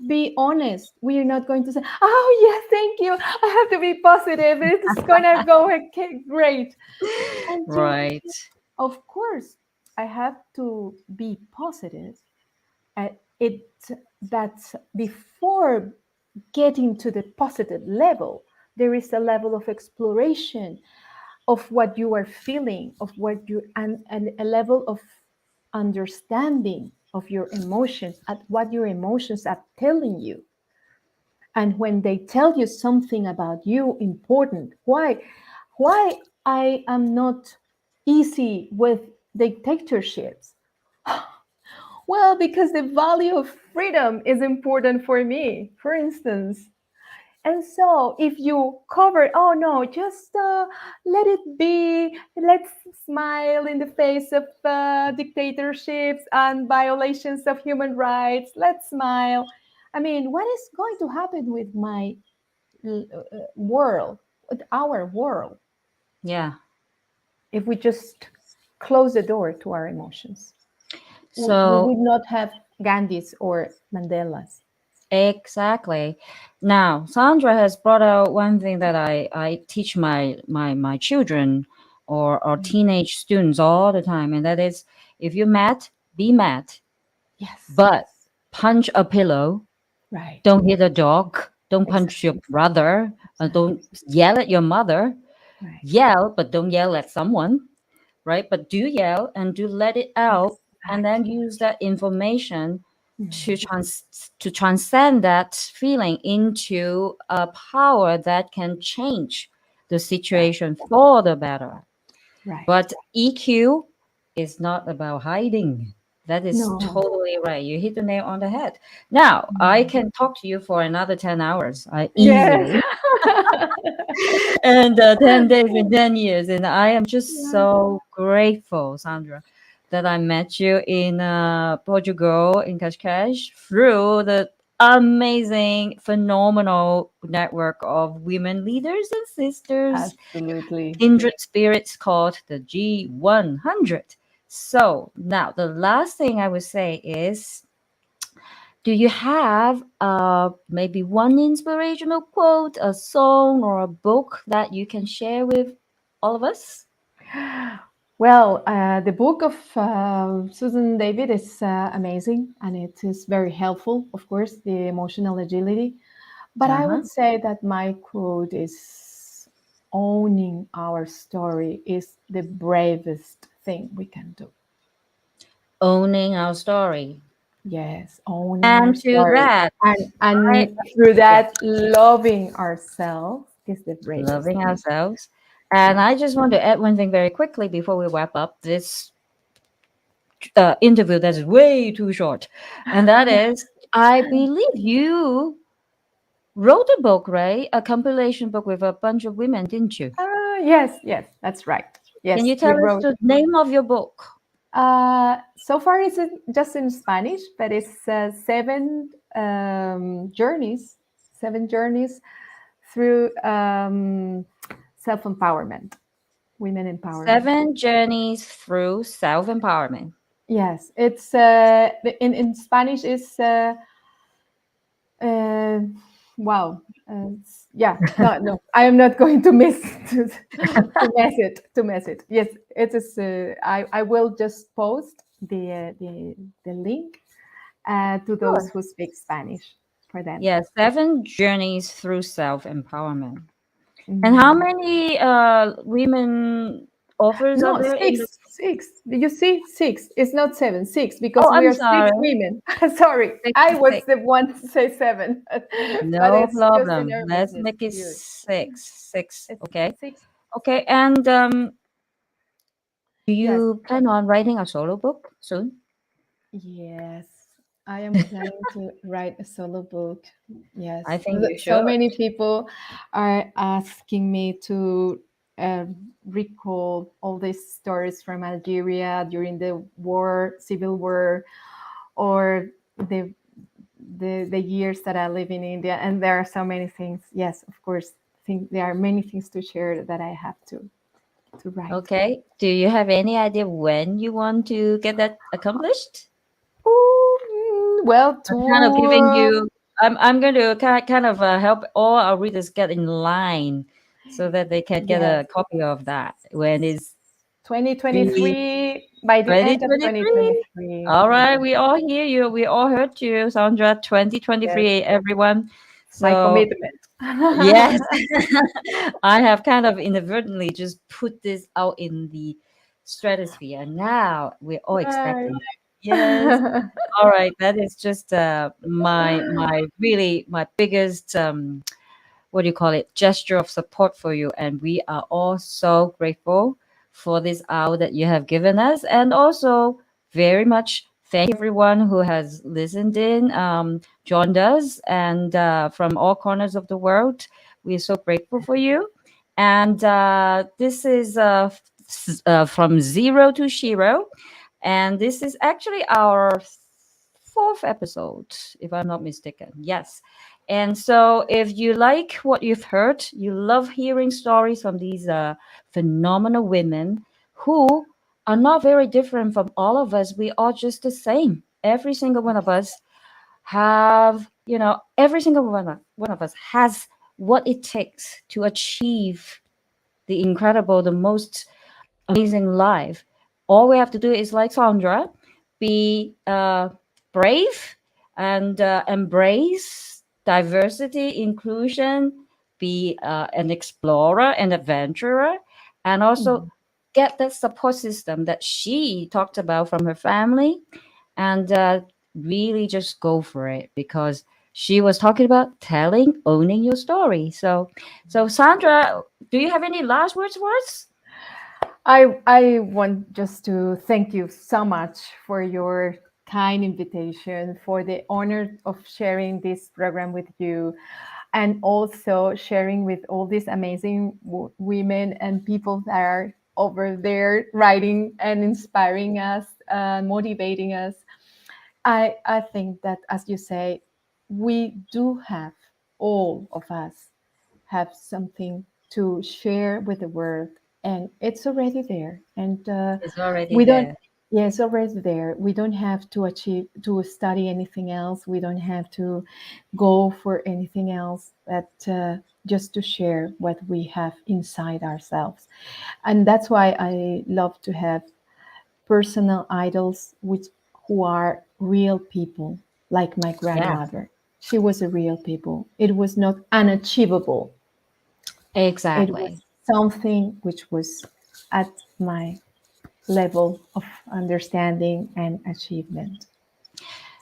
be honest. We are not going to say, oh, yes, thank you. I have to be positive. It's going to go okay, great. And to, Right. of course, I have to be positive. It that before getting to the positive level, there is a level of exploration of what you are feeling, of what you and a level of understanding of your emotions, at what your emotions are telling you. And when they tell you something about you important, why I am not easy with dictatorships? Well, because the value of freedom is important for me, for instance. And so, if you cover, oh no, just let it be, let's smile in the face of dictatorships and violations of human rights, let's smile. I mean, what is going to happen with my world, with our world, Yeah. if we just close the door to our emotions. We So would not have Gandhis or Mandelas. exactly. Now, Sandra has brought out one thing that I teach my children or Mm. teenage students all the time, and that is if you're mad, be mad, Yes, but yes, punch a pillow. right, Don't hit a dog. Don't punch your exactly, brother. Don't exactly, yell at your mother. right, Yell, but don't yell at someone, right? But do yell and do let it out, and then exactly. use that information to Mm. transcend that feeling into a power that can change the Right, situation for the better. right. But EQ is not about hiding. That is No. totally right. You hit the nail on the head. Now, I Mm. can talk to you for another 10 hours Yes. easily. And 10 days and 10 years. And I am just Yeah. so grateful, Sandra, that I met you in Portugal, in Cascais, through the amazing, phenomenal network of women leaders and sisters, Absolutely. kindred spirits called the G100. So now the last thing I would say is, do you have maybe one inspirational quote, a song, or a book that you can share with all of us? Well, the book of Susan David is amazing and it is very helpful, of course, the emotional agility. But Uh I huh. would say that my quote is owning our story is the bravest thing we can do. Owning our story. Yes, owning our And to story. that, I, And through yeah, that, loving ourselves is the bravest loving thing. ourselves. And Yes. I just want to add one thing very quickly before we wrap up this interview that is way too short. And that is, I believe you wrote a book, right? A compilation book with a bunch of women, didn't you? Yes, yes, that's right. Can Yes, you we tell us wrote. the name of your book? So far, it's just in Spanish, but it's journeys, 7 journeys through self empowerment, women empowerment. 7 Journeys Through Self Empowerment. Yes, it's in Spanish. It's uh, wow. Yeah, no, no, I am not going to miss to mess it. Yes, it is. I will just post the link to those Sure. who speak Spanish for them. Yeah, 7 Journeys Through Self Empowerment. And how Mm. many women authors are No, there in the? six, six. You see, six. It's not seven, six, Oh, because we I'm are six sorry. women. Sorry, Six, I was six. the one to say seven, but No it's just the problem. Let's nervousness. make it You, six. Six. it's Okay. six. Okay. And do Yes, you plan on writing a solo book soon? yes. I am planning to write a solo book. Yes, I think you so should. many people are asking me to uh, recall all these stories from Algeria during the war, civil war, or the the years that I live in India. And there are so many things. Yes, of course, think there are many things to share that I have to write. Okay. Do you have any idea when you want to get that accomplished? Well, I'm kind of giving to you. I'm going to kind of help all our readers get in line so that they can get yes, a copy of that when it's really 2023, by the end of 2023. 2023. All Yes, right, we all hear you. We all heard you, Sandra. yes, 2023, everyone. it's my So commitment. yes, I have kind of inadvertently just put this out in the stratosphere. Now we're all Right. expecting. Yes. All right. That is just my really my biggest what do you call it, gesture of support for you, and we are all so grateful for this hour that you have given us, and also very much thank everyone who has listened in, joined us, and from all corners of the world. We are so grateful for you. And this is from Zero to Shiro, and this is actually our fourth episode, if I'm not mistaken. Yes. And so, if you like what you've heard, you love hearing stories from these phenomenal women who are not very different from all of us. We are just the same. Every single one of us have, every single one of us has what it takes to achieve the incredible, the most amazing life. All we have to do is, like Sandra, be brave and embrace diversity, inclusion, be an explorer, an adventurer, and also Mhm. get that support system that she talked about from her family, and really just go for it, because she was talking about telling, owning your story. So Sandra, do you have any last words for us? I want just to thank you so much for your kind invitation, for the honor of sharing this program with you, and also sharing with all these amazing women and people that are over there writing and inspiring us, motivating us. I think that, as you say, we do have, all of us have something to share with the world, and it's already there. And It's already we don't, there. yeah, it's already there. We don't have to achieve, to study anything else. We don't have to go for anything else, but just to share what we have inside ourselves. And that's why I love to have personal idols which who are real people, like my Yeah, grandmother. She was a real people. It was not unachievable. It was exactly. something which was at my level of understanding and achievement.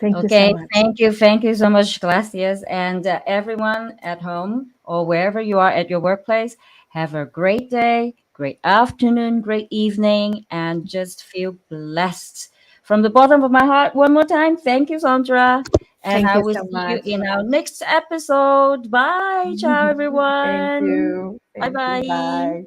Thank you so Okay, much. thank you so much, Gracias. And everyone at home or wherever you are at your workplace, have a great day, great afternoon, great evening, and just feel blessed. From the bottom of my heart, one more time, thank you, Sandra. And Thank I you will so see you much. in our next episode. Bye. Ciao, Thank everyone. you. Bye Thank you. bye. Bye.